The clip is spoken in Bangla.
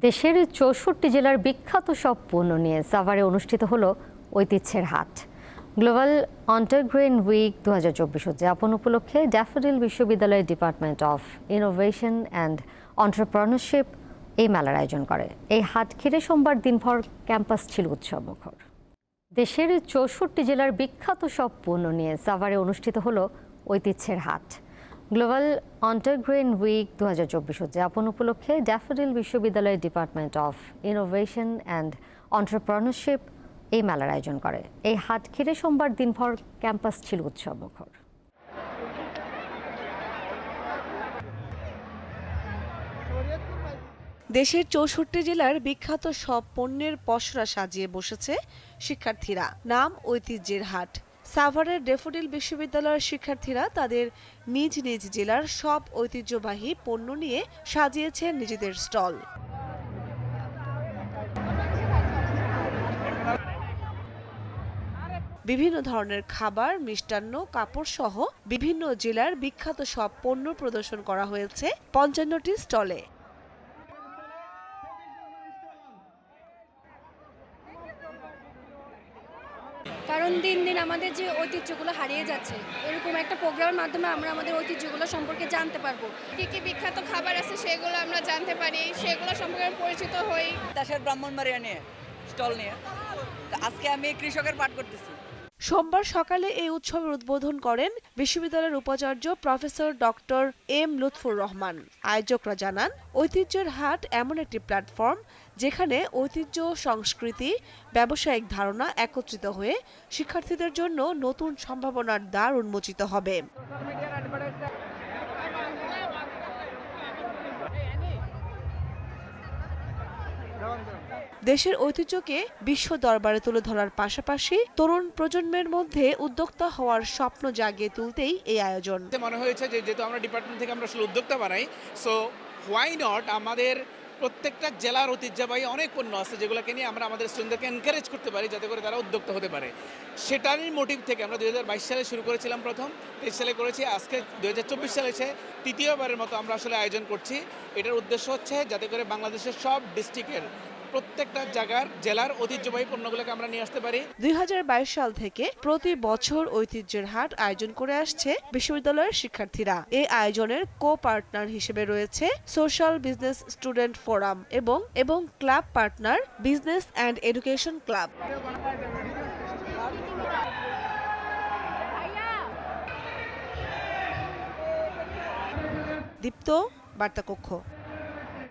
দেশের ৬৪ জেলার বিখ্যাত সব পণ্য নিয়ে সাভারে অনুষ্ঠিত হলো ঐতিহ্যের হাট। গ্লোবাল অন্টারগ্রেন উইক ২০২৪ উদযাপন উপলক্ষে ড্যাফোডিল বিশ্ববিদ্যালয়ের department of innovation and entrepreneurship এই মেলার আয়োজন করে। এই হাট ঘিরে সোমবার দিনভর ক্যাম্পাস ছিল উৎসবমুখর। দেশের ৬৪ জেলার বিখ্যাত সব পণ্য নিয়ে সাভারে অনুষ্ঠিত হলো ঐতিহ্যের হাট। গ্লোবাল অন্টারগ্রেন উইক ২০২৪ উদযাপন উপলক্ষে ড্যাফোডিল বিশ্ববিদ্যালয়ের department of innovation and entrepreneurship এই মেলার আয়োজন করে। এই হাট ঘিরে সোমবার দিনভর ক্যাম্পাস ছিল উৎসবমুখর। দেশের ৬৪ জেলার বিখ্যাত সব পণ্যের পসরা সাজিয়ে বসেছে শিক্ষার্থীরা। নাম ঐতিহ্যের হাট। সাভারের ড্যাফোডিল বিশ্ববিদ্যালয়ের শিক্ষার্থীরা তাদের নিজ নিজ জেলার সব ঐতিহ্যবাহী পণ্য নিয়ে সাজিয়েছেন নিজেদের স্টল। বিভিন্ন ধরনের খাবার, মিষ্টান্ন, কাপড় সহ বিভিন্ন জেলার বিখ্যাত সব পণ্য প্রদর্শন করা হয়েছে ৫৫টি স্টলে। কারণ দিন দিন আমাদের যে ঐতিহ্যগুলো হারিয়ে যাচ্ছে, এরকম একটা প্রোগ্রামের মাধ্যমে আমরা আমাদের ঐতিহ্যগুলো সম্পর্কে জানতে পারবো। কী কী বিখ্যাত খাবার আছে সেগুলো আমরা জানতে পারি, সেগুলো সম্পর্কে পরিচিত হই। দেশের ব্রাহ্মণবাড়িয়া নিয়ে স্টল নিয়ে আজকে আমি কৃষকের পাঠ করতেছি। সোমবার সকালে এই উৎসবের উদ্বোধন করেন বিশ্ববিদ্যালয়ের উপাচার্য professor doctor M Lutfur Rahman. আয়োজকরা জানান, ঐতিহ্যের হাট এমন একটি প্ল্যাটফর্ম যেখানে ঐতিহ্য, সংস্কৃতি, ব্যবসায়িক ধারণা একত্রিত হয়ে শিক্ষার্থীদের জন্য নতুন সম্ভাবনার দ্বার উন্মোচিত হবে। দেশের ঐতিহ্যকে বিশ্ব দরবারে তুলে ধরার পাশাপাশি তরুণ প্রজন্মের মধ্যে উদ্যোক্তা হওয়ার স্বপ্ন জাগিয়ে তুলতেই এই আয়োজন। মনে হয়েছে যে যেহেতু আমরা ডিপার্টমেন্ট থেকে আমরা আসলে উদ্যোক্তা বানাই, সো হোয়াই নট আমাদের প্রত্যেকটা জেলার ঐতিহ্যবাহী অনেক পণ্য আছে যেগুলোকে নিয়ে আমরা আমাদের স্টুডেন্টদেরকে এনকারেজ করতে পারি যাতে করে তারা উদ্যোক্তা হতে পারে। সেটারই মোটিভ থেকে আমরা ২০২২ সালে শুরু করেছিলাম, প্রথম ২৩ সালে করেছি, আজকে ২০২৪ সালে এসে তৃতীয়বারের মতো আমরা আসলে আয়োজন করছি। এটার উদ্দেশ্য হচ্ছে যাতে করে বাংলাদেশের সব ডিস্ট্রিক্টের প্রত্যেকটা জায়গার জেলার ঐতিহ্যবাহী পণ্যগুলোকে আমরা নিয়ে আসতে পারি। ২০২২ সাল থেকে প্রতি বছর ঐতিহ্যের হাট আয়োজন করে আসছে বিশ্ববিদ্যালয়ের শিক্ষার্থীরা। এই আয়োজনের কো পার্টনার হিসেবে রয়েছে সোশ্যাল বিজনেস স্টুডেন্ট ফোরাম এবং club partner business and education club. Deepto, বার্তা কক্ষ।